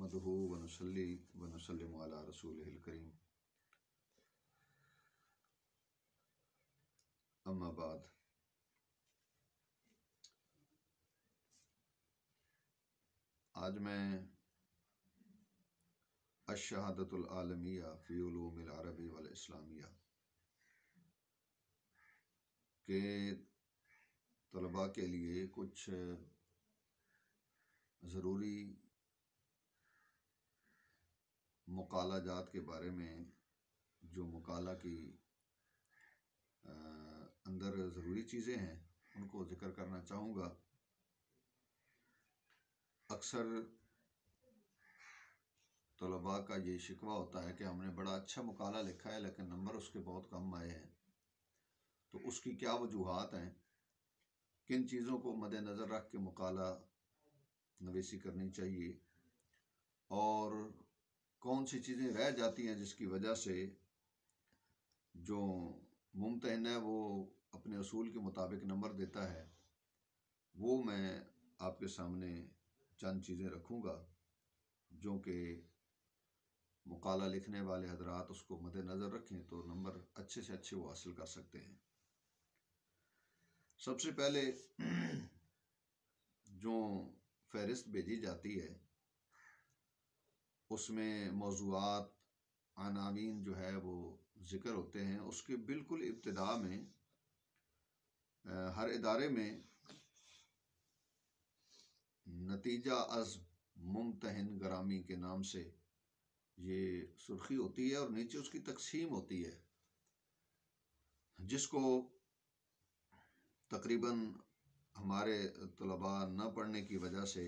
نحمدہ ونصلی ونسلم علی رسولہ الکریم اما بعد۔ آج میں الشہادۃ العالمیہ فی علوم العربی والاسلامیہ کے طلباء کے لیے کچھ ضروری مقالہ جات کے بارے میں، جو مقالہ کی اندر ضروری چیزیں ہیں ان کو ذکر کرنا چاہوں گا۔ اکثر طلباء کا یہ شکوہ ہوتا ہے کہ ہم نے بڑا اچھا مقالہ لکھا ہے لیکن نمبر اس کے بہت کم آئے ہیں، تو اس کی کیا وجوہات ہیں، کن چیزوں کو مد نظر رکھ کے مقالہ نویسی کرنی چاہیے، اور کون سی چیزیں رہ جاتی ہیں جس کی وجہ سے جو ممتحن ہے وہ اپنے اصول کے مطابق نمبر دیتا ہے۔ وہ میں آپ کے سامنے چند چیزیں رکھوں گا جو کہ مقالہ لکھنے والے حضرات اس کو مد نظر رکھیں تو نمبر اچھے سے اچھے وہ حاصل کر سکتے ہیں۔ سب سے پہلے جو فہرست بھیجی جاتی ہے اس میں موضوعات، عناوین جو ہے وہ ذکر ہوتے ہیں۔ اس کے بالکل ابتدا میں ہر ادارے میں نتیجہ از ممتحن گرامی کے نام سے یہ سرخی ہوتی ہے اور نیچے اس کی تقسیم ہوتی ہے، جس کو تقریباً ہمارے طلباء نہ پڑھنے کی وجہ سے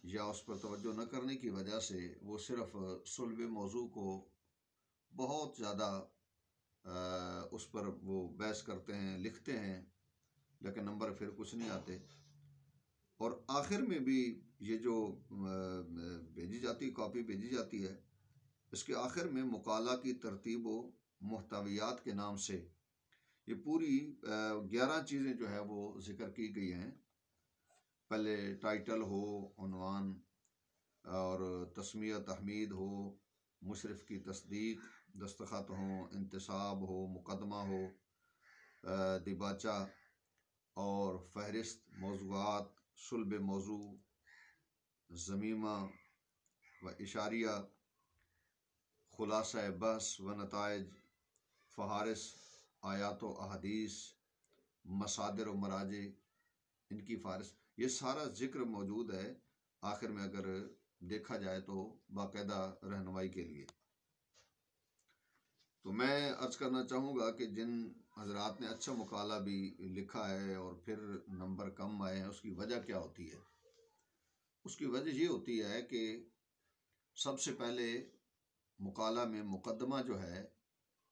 یا اس پر توجہ نہ کرنے کی وجہ سے وہ صرف صلب موضوع کو بہت زیادہ اس پر وہ بحث کرتے ہیں، لکھتے ہیں، لیکن نمبر پھر کچھ نہیں آتے۔ اور آخر میں بھی یہ جو بھیجی جاتی کاپی بھیجی جاتی ہے، اس کے آخر میں مقالہ کی ترتیب و محتویات کے نام سے یہ پوری 11 چیزیں جو ہے وہ ذکر کی گئی ہیں۔ پہلے ٹائٹل ہو، عنوان اور تسمیہ تحمید ہو، مشرف کی تصدیق، دستخط ہوں، انتصاب ہو، مقدمہ ہو، دیباچہ اور فہرست موضوعات، صلب موضوع، ضمیمہ و اشاریہ، خلاصہ بحث و نتائج، فہارس آیات و احادیث، مصادر و مراجع، ان کی فہرست، یہ سارا ذکر موجود ہے آخر میں اگر دیکھا جائے تو باقاعدہ رہنمائی کے لیے۔ تو میں عرض کرنا چاہوں گا کہ جن حضرات نے اچھا مقالہ بھی لکھا ہے اور پھر نمبر کم آئے ہیں، اس کی وجہ کیا ہوتی ہے؟ اس کی وجہ یہ ہوتی ہے کہ سب سے پہلے مقالہ میں مقدمہ جو ہے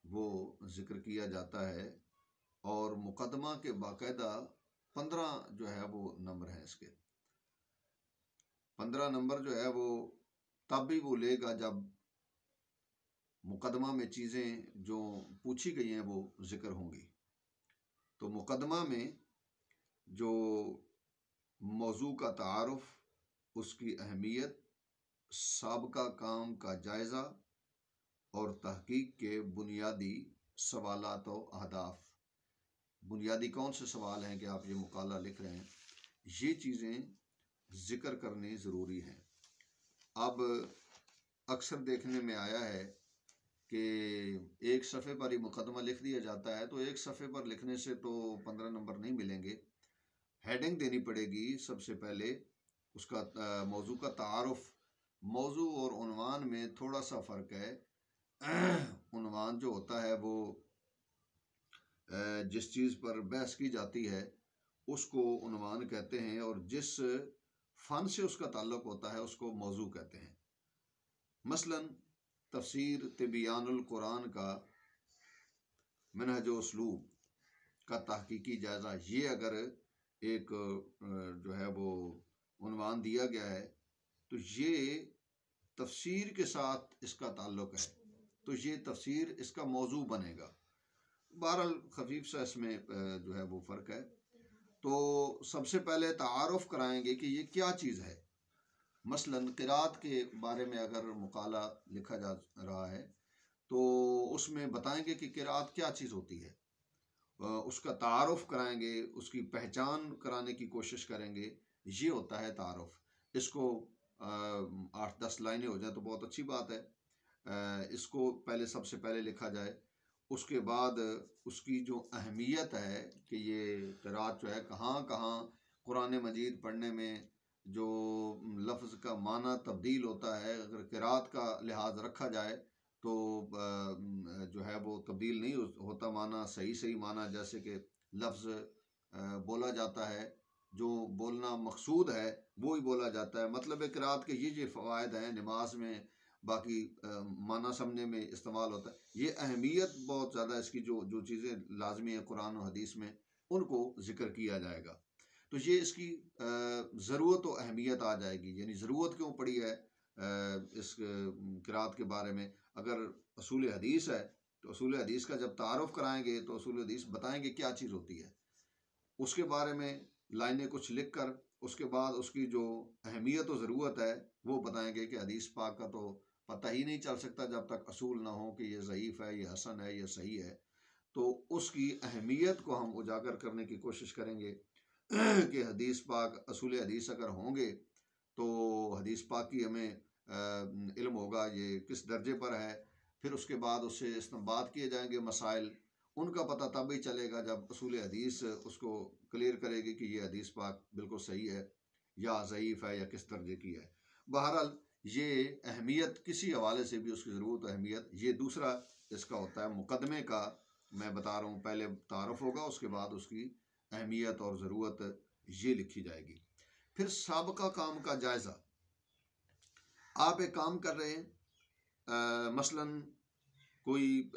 وہ ذکر کیا جاتا ہے، اور مقدمہ کے باقاعدہ 15 جو ہے وہ نمبر ہیں۔ اس کے 15 نمبر جو ہے وہ تب بھی وہ لے گا جب مقدمہ میں چیزیں جو پوچھی گئی ہیں وہ ذکر ہوں گی۔ تو مقدمہ میں جو موضوع کا تعارف، اس کی اہمیت، سابقہ کام کا جائزہ اور تحقیق کے بنیادی سوالات و اہداف، بنیادی کون سے سوال ہیں کہ آپ یہ مقالہ لکھ رہے ہیں، یہ چیزیں ذکر کرنی ضروری ہیں۔ اب اکثر دیکھنے میں آیا ہے کہ ایک صفحے پر ہی مقدمہ لکھ دیا جاتا ہے، تو ایک صفحے پر لکھنے سے تو 15 نمبر نہیں ملیں گے۔ ہیڈنگ دینی پڑے گی سب سے پہلے، اس کا موضوع کا تعارف۔ موضوع اور عنوان میں تھوڑا سا فرق ہے۔ عنوان جو ہوتا ہے وہ جس چیز پر بحث کی جاتی ہے اس کو عنوان کہتے ہیں، اور جس فن سے اس کا تعلق ہوتا ہے اس کو موضوع کہتے ہیں۔ مثلاً تفسیر تبیان القرآن کا منہج و اسلوب کا تحقیقی جائزہ، یہ اگر ایک جو ہے وہ عنوان دیا گیا ہے تو یہ تفسیر کے ساتھ اس کا تعلق ہے، تو یہ تفسیر اس کا موضوع بنے گا۔ بہرحال خفیف سا اس میں جو ہے وہ فرق ہے۔ تو سب سے پہلے تعارف کرائیں گے کہ یہ کیا چیز ہے، مثلاً قرات کے بارے میں اگر مقالہ لکھا جا رہا ہے تو اس میں بتائیں گے کہ قرات کیا چیز ہوتی ہے، اس کا تعارف کرائیں گے، اس کی پہچان کرانے کی کوشش کریں گے، یہ ہوتا ہے تعارف۔ اس کو 8-10 لائنیں ہو جائیں تو بہت اچھی بات ہے، اس کو پہلے سب سے پہلے لکھا جائے۔ اس کے بعد اس کی جو اہمیت ہے کہ یہ قرات جو ہے کہاں کہاں قرآن مجید پڑھنے میں جو لفظ کا معنی تبدیل ہوتا ہے، اگر قرات کا لحاظ رکھا جائے تو جو ہے وہ تبدیل نہیں ہوتا معنی، صحیح معنی جیسے کہ لفظ بولا جاتا ہے، جو بولنا مقصود ہے وہی بولا جاتا ہے۔ مطلب قرات کے یہ فوائد ہیں نماز میں، باقی معنی سمجھنے میں استعمال ہوتا ہے۔ یہ اہمیت بہت زیادہ، اس کی جو چیزیں لازمی ہیں قرآن و حدیث میں ان کو ذکر کیا جائے گا، تو یہ اس کی ضرورت و اہمیت آ جائے گی، یعنی ضرورت کیوں پڑی ہے اس قرات کے بارے میں۔ اگر اصول حدیث ہے تو اصول حدیث کا جب تعارف کرائیں گے تو اصول حدیث بتائیں گے کیا چیز ہوتی ہے، اس کے بارے میں لائنیں کچھ لکھ کر اس کے بعد اس کی جو اہمیت و ضرورت ہے وہ بتائیں گے کہ حدیث پاک کا تو پتہ ہی نہیں چل سکتا جب تک اصول نہ ہو کہ یہ ضعیف ہے، یہ حسن ہے، یہ صحیح ہے۔ تو اس کی اہمیت کو ہم اجاگر کرنے کی کوشش کریں گے کہ حدیث پاک، اصول حدیث اگر ہوں گے تو حدیث پاک کی ہمیں علم ہوگا یہ کس درجے پر ہے، پھر اس کے بعد اس سے استنباط کیے جائیں گے مسائل، ان کا پتہ تب ہی چلے گا جب اصول حدیث اس کو کلیئر کرے گی کہ یہ حدیث پاک بالکل صحیح ہے یا ضعیف ہے یا کس درجے کی ہے۔ بہرحال یہ اہمیت کسی حوالے سے بھی اس کی ضرورت اہمیت، یہ دوسرا اس کا ہوتا ہے مقدمے کا، میں بتا رہا ہوں پہلے تعارف ہوگا، اس کے بعد اس کی اہمیت اور ضرورت یہ لکھی جائے گی۔ پھر سابقہ کام کا جائزہ۔ آپ ایک کام کر رہے ہیں، مثلاً کوئی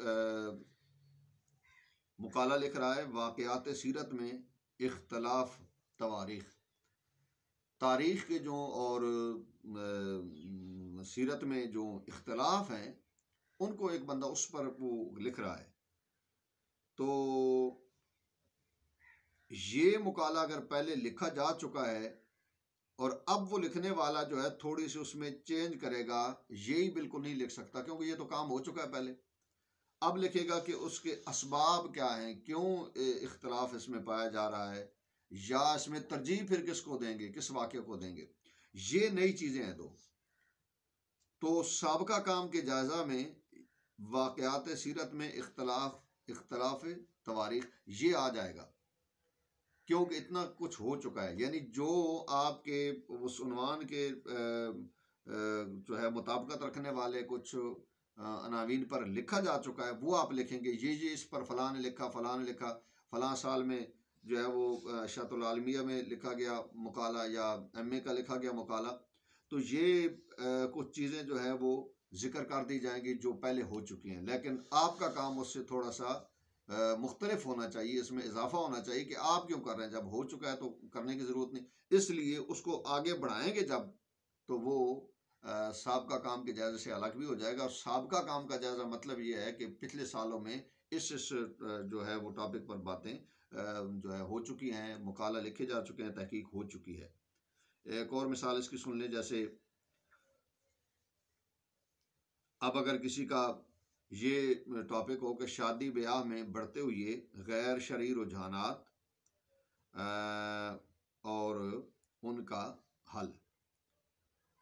مقالہ لکھ رہا ہے واقعات سیرت میں اختلاف تاریخ کے جو اور سیرت میں جو اختلاف ہیں ان کو ایک بندہ اس پر وہ لکھ رہا ہے، تو یہ مقالہ اگر پہلے لکھا جا چکا ہے اور اب وہ لکھنے والا جو ہے تھوڑی سی اس میں چینج کرے گا، یہی بالکل نہیں لکھ سکتا کیونکہ یہ تو کام ہو چکا ہے پہلے۔ اب لکھے گا کہ اس کے اسباب کیا ہیں، کیوں اختلاف اس میں پایا جا رہا ہے، یا اس میں ترجیح پھر کس کو دیں گے، کس واقعے کو دیں گے، یہ نئی چیزیں ہیں دو۔ تو سابقہ کام کے جائزہ میں واقعات سیرت میں اختلاف تواریخ یہ آ جائے گا، کیونکہ اتنا کچھ ہو چکا ہے، یعنی جو آپ کے اس عنوان کے جو ہے مطابقت رکھنے والے کچھ عناوین پر لکھا جا چکا ہے وہ آپ لکھیں گے، یہ اس پر فلاں نے لکھا، فلاں نے لکھا، فلاں سال میں جو ہے وہ اشاعت العالمیہ میں لکھا گیا مقالہ یا MA کا لکھا گیا مقالہ، تو یہ کچھ چیزیں جو ہے وہ ذکر کر دی جائیں گی جو پہلے ہو چکی ہیں، لیکن آپ کا کام اس سے تھوڑا سا مختلف ہونا چاہیے، اس میں اضافہ ہونا چاہیے کہ آپ کیوں کر رہے ہیں، جب ہو چکا ہے تو کرنے کی ضرورت نہیں، اس لیے اس کو آگے بڑھائیں گے جب، تو وہ سابقہ کام کے جائزے سے الگ بھی ہو جائے گا۔ اور سابقہ کام کا جائزہ مطلب یہ ہے کہ پچھلے سالوں میں اس جو ہے وہ ٹاپک پر باتیں جو ہے ہو چکی ہیں، مقالہ لکھے جا چکے ہیں، تحقیق ہو چکی ہے۔ ایک اور مثال اس کی سن لیں، جیسے اب اگر کسی کا یہ ٹاپک ہو کہ شادی بیاہ میں بڑھتے ہوئے غیر شرعی رجحانات اور ان کا حل،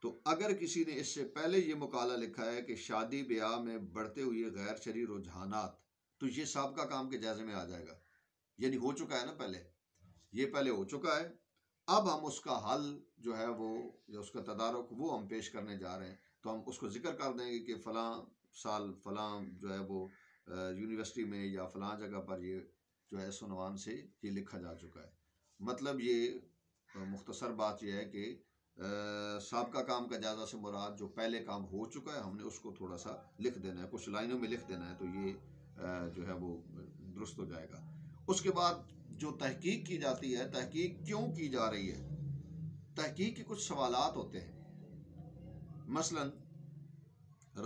تو اگر کسی نے اس سے پہلے یہ مقالہ لکھا ہے کہ شادی بیاہ میں بڑھتے ہوئے غیر شرعی رجحانات، تو یہ سابقہ کام کے جائزے میں آ جائے گا، یعنی ہو چکا ہے نا، یہ پہلے ہو چکا ہے، اب ہم اس کا حل جو ہے وہ یا اس کا تدارک وہ ہم پیش کرنے جا رہے ہیں، تو ہم اس کو ذکر کر دیں گے کہ فلاں سال فلاں جو ہے وہ یونیورسٹی میں یا فلاں جگہ پر یہ جو ہے اس عنوان سے یہ لکھا جا چکا ہے۔ مطلب یہ مختصر بات یہ ہے کہ سابقہ کام کا جائزہ سے مراد جو پہلے کام ہو چکا ہے ہم نے اس کو تھوڑا سا لکھ دینا ہے، کچھ لائنوں میں لکھ دینا ہے، تو یہ جو ہے وہ درست ہو جائے گا۔ اس کے بعد جو تحقیق کی جاتی ہے، تحقیق کیوں کی جا رہی ہے، تحقیق کے کچھ سوالات ہوتے ہیں، مثلا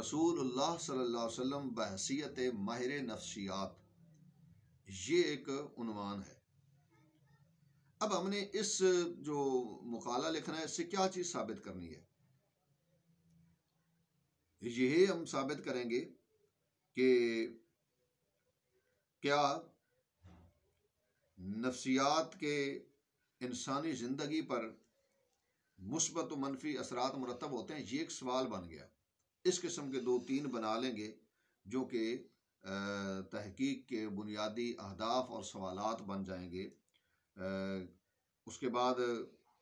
رسول اللہ صلی اللہ علیہ وسلم بحیثیت ماہر نفسیات، یہ ایک عنوان ہے۔ اب ہم نے اس جو مقالہ لکھنا ہے اس سے کیا چیز ثابت کرنی ہے، یہی ہم ثابت کریں گے کہ کیا نفسیات کے انسانی زندگی پر مثبت و منفی اثرات مرتب ہوتے ہیں. یہ ایک سوال بن گیا. اس قسم کے 2-3 بنا لیں گے جو کہ تحقیق کے بنیادی اہداف اور سوالات بن جائیں گے. اس کے بعد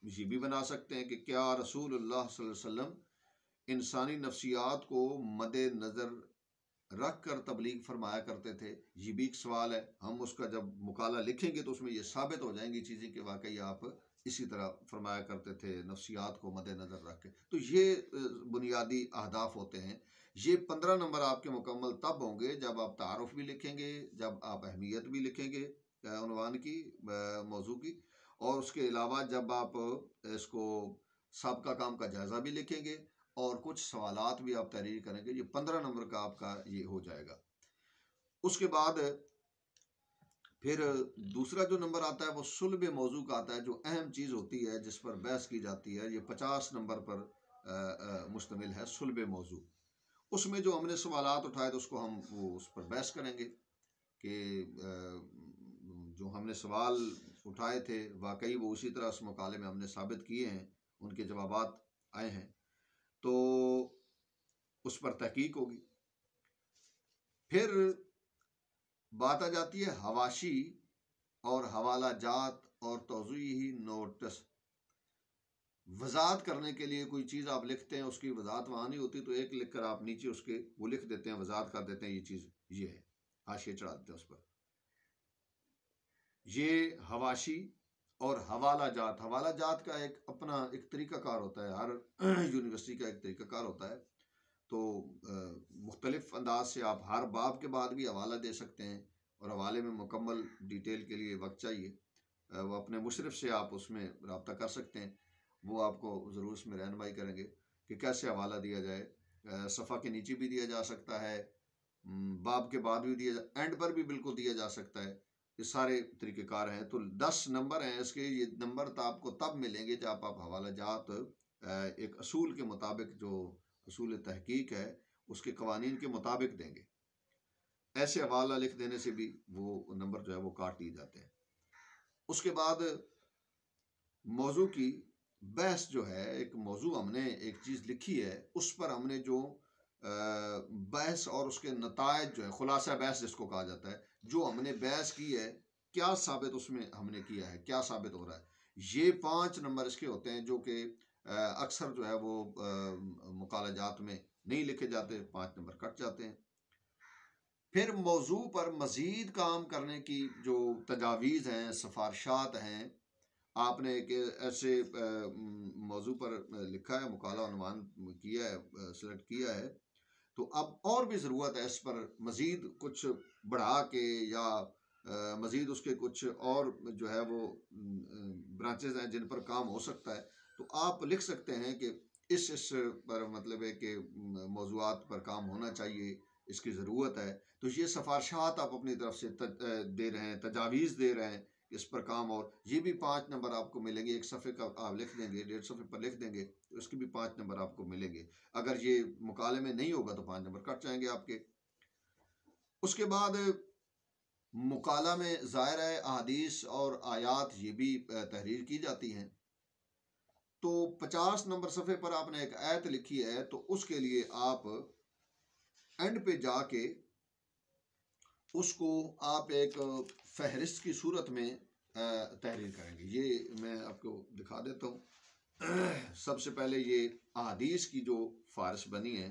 یہ بھی بنا سکتے ہیں کہ کیا رسول اللہ صلی اللہ علیہ وسلم انسانی نفسیات کو مد نظر رکھ کر تبلیغ فرمایا کرتے تھے. یہ بھی ایک سوال ہے. ہم اس کا جب مقالہ لکھیں گے تو اس میں یہ ثابت ہو جائیں گی چیزیں کہ واقعی آپ اسی طرح فرمایا کرتے تھے نفسیات کو مد نظر رکھ کے. تو یہ بنیادی اہداف ہوتے ہیں. یہ 15 نمبر آپ کے مکمل تب ہوں گے جب آپ تعارف بھی لکھیں گے، جب آپ اہمیت بھی لکھیں گے عنوان کی، موضوع کی، اور اس کے علاوہ جب آپ اس کو سابقہ کام کا جائزہ بھی لکھیں گے اور کچھ سوالات بھی آپ تحریر کریں گے. یہ 15 نمبر کا آپ کا یہ ہو جائے گا. اس کے بعد پھر دوسرا جو نمبر آتا ہے وہ صلب موضوع کا آتا ہے، جو اہم چیز ہوتی ہے جس پر بحث کی جاتی ہے. یہ 50 نمبر پر مشتمل ہے صلب موضوع. اس میں جو ہم نے سوالات اٹھائے تو اس کو ہم اس پر بحث کریں گے کہ جو ہم نے سوال اٹھائے تھے واقعی وہ اسی طرح اس مقالے میں ہم نے ثابت کیے ہیں، ان کے جوابات آئے ہیں، تو اس پر تحقیق ہوگی. پھر بات آ جاتی ہے حواشی اور حوالہ جات اور توضیحی نوٹس. وضاحت کرنے کے لیے کوئی چیز آپ لکھتے ہیں، اس کی وضاحت وہاں نہیں ہوتی تو ایک لکھ کر آپ نیچے اس کے وہ لکھ دیتے ہیں، وضاحت کر دیتے ہیں یہ چیز یہ ہے، حاشیے چڑھا دیتے ہیں اس پر. یہ حواشی اور حوالہ جات. حوالہ جات کا ایک اپنا ایک طریقہ کار ہوتا ہے، ہر یونیورسٹی کا ایک طریقہ کار ہوتا ہے. تو مختلف انداز سے آپ ہر باب کے بعد بھی حوالہ دے سکتے ہیں، اور حوالے میں مکمل ڈیٹیل کے لیے وقت چاہیے. وہ اپنے مشرف سے آپ اس میں رابطہ کر سکتے ہیں، وہ آپ کو ضرور اس میں رہنمائی کریں گے کہ کیسے حوالہ دیا جائے. صفحہ کے نیچے بھی دیا جا سکتا ہے، باب کے بعد بھی دیا اینڈ پر بھی بالکل دیا جا سکتا ہے. یہ سارے طریقہ کار ہیں. تو 10 نمبر ہیں اس کے. یہ نمبر تو آپ کو تب ملیں گے جب آپ حوالہ جات ایک اصول کے مطابق، جو اصول تحقیق ہے اس کے قوانین کے مطابق دیں گے. ایسے حوالہ لکھ دینے سے بھی وہ نمبر جو ہے وہ کاٹ دیے جاتے ہیں. اس کے بعد موضوع کی بحث جو ہے، ایک موضوع ہم نے ایک چیز لکھی ہے، اس پر ہم نے جو بحث اور اس کے نتائج جو ہے، خلاصہ بحث جس کو کہا جاتا ہے، جو ہم نے بحث کی ہے کیا ثابت اس میں ہم نے کیا ہے، کیا ثابت ہو رہا ہے. یہ 5 نمبر اس کے ہوتے ہیں جو کہ اکثر جو ہے وہ مقالہ جات میں نہیں لکھے جاتے، 5 نمبر کٹ جاتے ہیں. پھر موضوع پر مزید کام کرنے کی جو تجاویز ہیں، سفارشات ہیں. آپ نے ایک ایسے موضوع پر لکھا ہے، مقالہ عنوان کیا ہے، سلیکٹ کیا ہے، تو اب اور بھی ضرورت ہے اس پر مزید کچھ بڑھا کے یا مزید اس کے کچھ اور جو ہے وہ برانچز ہیں جن پر کام ہو سکتا ہے. تو آپ لکھ سکتے ہیں کہ اس پر مطلب ہے کہ موضوعات پر کام ہونا چاہیے، اس کی ضرورت ہے. تو یہ سفارشات آپ اپنی طرف سے دے رہے ہیں، تجاویز دے رہے ہیں اس پر کام. اور یہ بھی 5 نمبر آپ کو ملیں گے. ایک صفحے کا آپ لکھ دیں گے، 1.5 صفحے پر لکھ دیں گے تو اس کی بھی 5 نمبر آپ کو ملیں گے. اگر یہ مقالے میں نہیں ہوگا تو 5 نمبر کٹ جائیں گے آپ کے. اس کے بعد مقالہ میں ظاہر ہے احادیث اور آیات یہ بھی تحریر کی جاتی ہیں. تو 50 نمبر صفحے پر آپ نے ایک آیت لکھی ہے، تو اس کے لیے آپ اینڈ پہ جا کے اس کو آپ ایک فہرست کی صورت میں تحریر کریں گے. یہ میں آپ کو دکھا دیتا ہوں. سب سے پہلے یہ احادیث کی جو فہرست بنی ہے،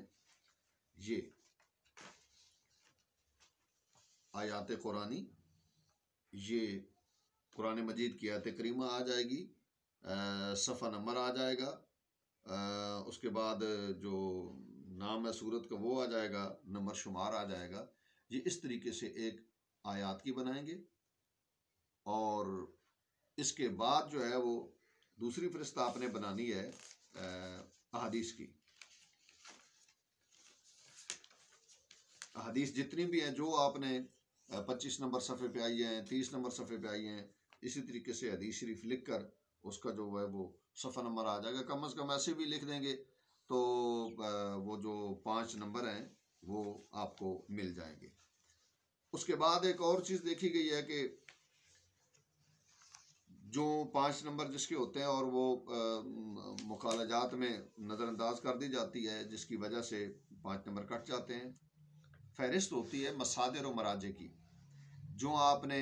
یہ آیات قرآنی، یہ قرآن مجید کی آیت کریمہ آ جائے گی، صفحہ نمبر آ جائے گا، اس کے بعد جو نام ہے سورت کا وہ آ جائے گا، نمبر شمار آ جائے گا. یہ اس طریقے سے ایک آیات کی بنائیں گے. اور اس کے بعد جو ہے وہ دوسری فہرست آپ نے بنانی ہے احادیث کی. احادیث جتنی بھی ہیں جو آپ نے 25 نمبر صفحے پہ آئی ہیں، 30 نمبر صفحے پہ آئی ہیں، اسی طریقے سے حدیث شریف لکھ کر اس کا جو ہے وہ صفحہ نمبر آ جائے گا. کم از کم ایسے بھی لکھ دیں گے تو وہ جو 5 نمبر ہیں وہ آپ کو مل جائیں گے۔ اس کے بعد ایک اور چیز دیکھی گئی ہے کہ جو 5 نمبر جس کے ہوتے ہیں اور وہ مقالجات میں نظر انداز کر دی جاتی ہے، جس کی وجہ سے 5 نمبر کٹ جاتے ہیں۔ فہرست ہوتی ہے مصادر و مراجع کی، جو آپ نے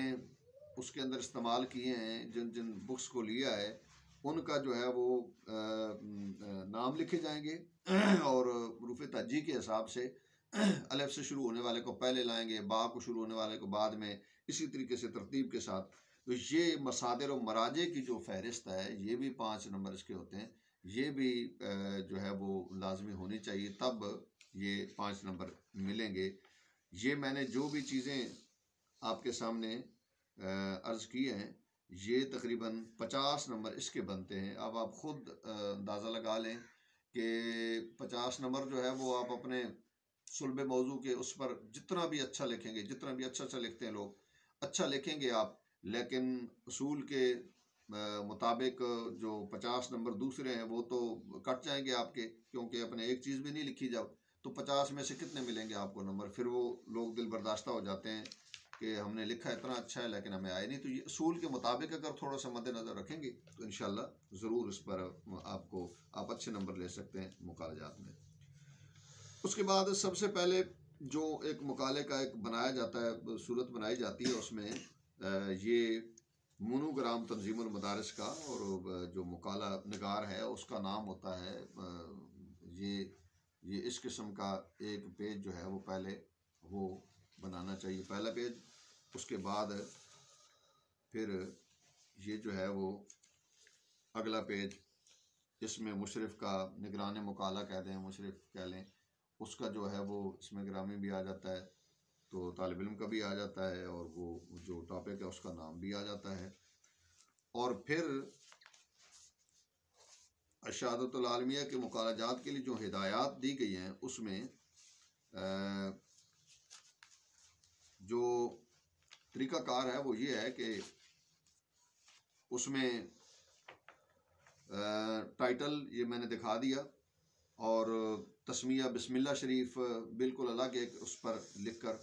اس کے اندر استعمال کیے ہیں، جن جن بکس کو لیا ہے ان کا جو ہے وہ نام لکھے جائیں گے، اور حروف تہجی کے حساب سے الف سے شروع ہونے والے کو پہلے لائیں گے، با کو شروع ہونے والے کو بعد میں، اسی طریقے سے ترتیب کے ساتھ۔ تو یہ مصادر و مراجع کی جو فہرست ہے، یہ بھی 5 نمبر اس کے ہوتے ہیں، یہ بھی جو ہے وہ لازمی ہونی چاہیے، تب یہ 5 نمبر ملیں گے۔ یہ میں نے جو بھی چیزیں آپ کے سامنے عرض کی ہیں، یہ تقریباً 50 نمبر اس کے بنتے ہیں۔ اب آپ خود اندازہ لگا لیں کہ 50 نمبر جو ہے وہ آپ اپنے صلب موضوع کے اس پر جتنا بھی اچھا لکھیں گے، جتنا بھی اچھا لکھتے ہیں لوگ، اچھا لکھیں گے آپ، لیکن اصول کے مطابق جو 50 نمبر دوسرے ہیں وہ تو کٹ جائیں گے آپ کے، کیونکہ اپنے ایک چیز بھی نہیں لکھی جب، تو 50 میں سے کتنے ملیں گے آپ کو نمبر؟ پھر وہ لوگ دل برداشتہ ہو جاتے ہیں کہ ہم نے لکھا اتنا اچھا ہے لیکن ہمیں آئے نہیں۔ تو یہ اصول کے مطابق اگر تھوڑا سا مد نظر رکھیں گے تو انشاءاللہ ضرور اس پر آپ اچھے نمبر لے سکتے ہیں مقالجات میں۔ اس کے بعد سب سے پہلے جو ایک مقالے کا ایک بنایا جاتا ہے، صورت بنائی جاتی ہے، اس میں یہ مونوگرام تنظیم المدارس کا، اور جو مقالہ نگار ہے اس کا نام ہوتا ہے، یہ اس قسم کا ایک پیج جو ہے وہ پہلے وہ بنانا چاہیے، پہلا پیج۔ اس کے بعد پھر یہ جو ہے وہ اگلا پیج، اس میں مشرف کا، نگران مقالہ کہہ دیں، مشرف کہہ لیں، اس کا جو ہے وہ اس میں گرامی بھی آ جاتا ہے، تو طالب علم کا بھی آ جاتا ہے، اور وہ جو ٹاپک ہے اس کا نام بھی آ جاتا ہے۔ اور پھر اشاعت العالمیہ کے مقالجات کے لیے جو ہدایات دی گئی ہیں، اس میں جو طریقہ کار ہے وہ یہ ہے کہ اس میں ٹائٹل یہ میں نے دکھا دیا، اور تسمیہ بسم اللہ شریف بالکل الگ ایک اس پر لکھ کر،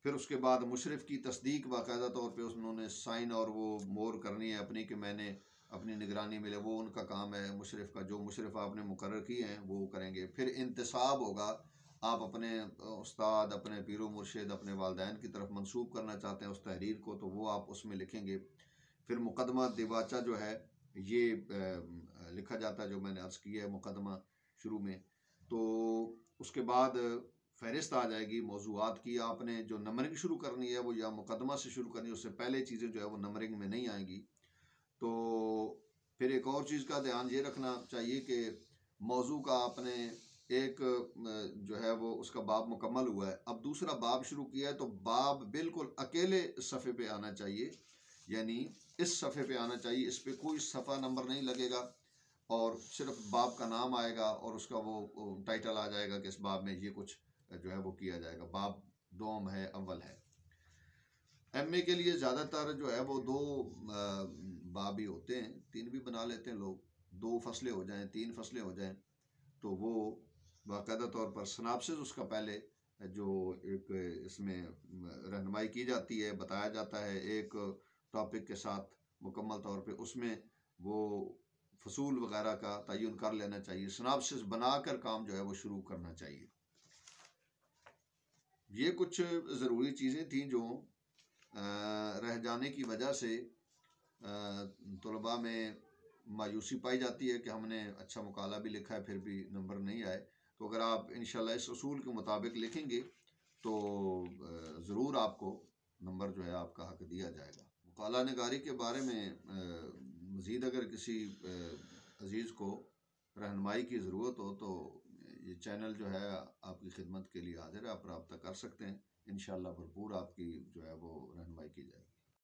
پھر اس کے بعد مشرف کی تصدیق باقاعدہ طور پہ انہوں نے سائن اور وہ مور کرنی ہے اپنی، کہ میں نے اپنی نگرانی میں لے، وہ ان کا کام ہے مشرف کا، جو مشرف آپ نے مقرر کیے ہیں وہ کریں گے۔ پھر انتساب ہوگا، آپ اپنے استاد، اپنے پیر و مرشد، اپنے والدین کی طرف منسوب کرنا چاہتے ہیں اس تحریر کو، تو وہ آپ اس میں لکھیں گے۔ پھر مقدمہ دیباچہ جو ہے یہ لکھا جاتا ہے، جو میں نے عرض کیا ہے مقدمہ شروع میں۔ تو اس کے بعد فہرست آ جائے گی موضوعات کی، آپ نے جو نمبرنگ شروع کرنی ہے وہ یا مقدمہ سے شروع کرنی ہے، اس سے پہلے چیزیں جو ہے وہ نمبرنگ میں نہیں آئیں گی۔ تو پھر ایک اور چیز کا دھیان یہ رکھنا چاہیے کہ موضوع کا آپ نے ایک جو ہے وہ اس کا باب مکمل ہوا ہے، اب دوسرا باب شروع کیا ہے، تو باب بالکل اکیلے صفحے پہ آنا چاہیے، یعنی اس صفحے پہ آنا چاہیے، اس پہ کوئی صفحہ نمبر نہیں لگے گا، اور صرف باب کا نام آئے گا اور اس کا وہ ٹائٹل آ جائے گا کہ اس باب میں یہ کچھ جو ہے وہ کیا جائے گا، باب دوم ہے، اول ہے۔ ایم اے کے لیے زیادہ تر جو ہے وہ 2 باب ہی ہوتے ہیں، 3 بھی بنا لیتے ہیں لوگ، 2 فصلیں ہو جائیں، 3 فصلیں ہو جائیں، تو وہ باقاعدہ طور پر سناپسس اس کا پہلے جو ایک اس میں رہنمائی کی جاتی ہے، بتایا جاتا ہے ایک ٹاپک کے ساتھ مکمل طور پہ، اس میں وہ فصول وغیرہ کا تعین کر لینا چاہیے، سناپسس بنا کر کام جو ہے وہ شروع کرنا چاہیے۔ یہ کچھ ضروری چیزیں تھیں جو رہ جانے کی وجہ سے طلباء میں مایوسی پائی جاتی ہے کہ ہم نے اچھا مقالہ بھی لکھا ہے پھر بھی نمبر نہیں آئے۔ تو اگر آپ انشاءاللہ اس اصول کے مطابق لکھیں گے تو ضرور آپ کو نمبر جو ہے آپ کا حق دیا جائے گا۔ مقالہ نگاری کے بارے میں مزید اگر کسی عزیز کو رہنمائی کی ضرورت ہو تو یہ چینل جو ہے آپ کی خدمت کے لیے حاضر ہے، آپ رابطہ کر سکتے ہیں، انشاءاللہ بھرپور آپ کی جو ہے وہ رہنمائی کی جائے گی۔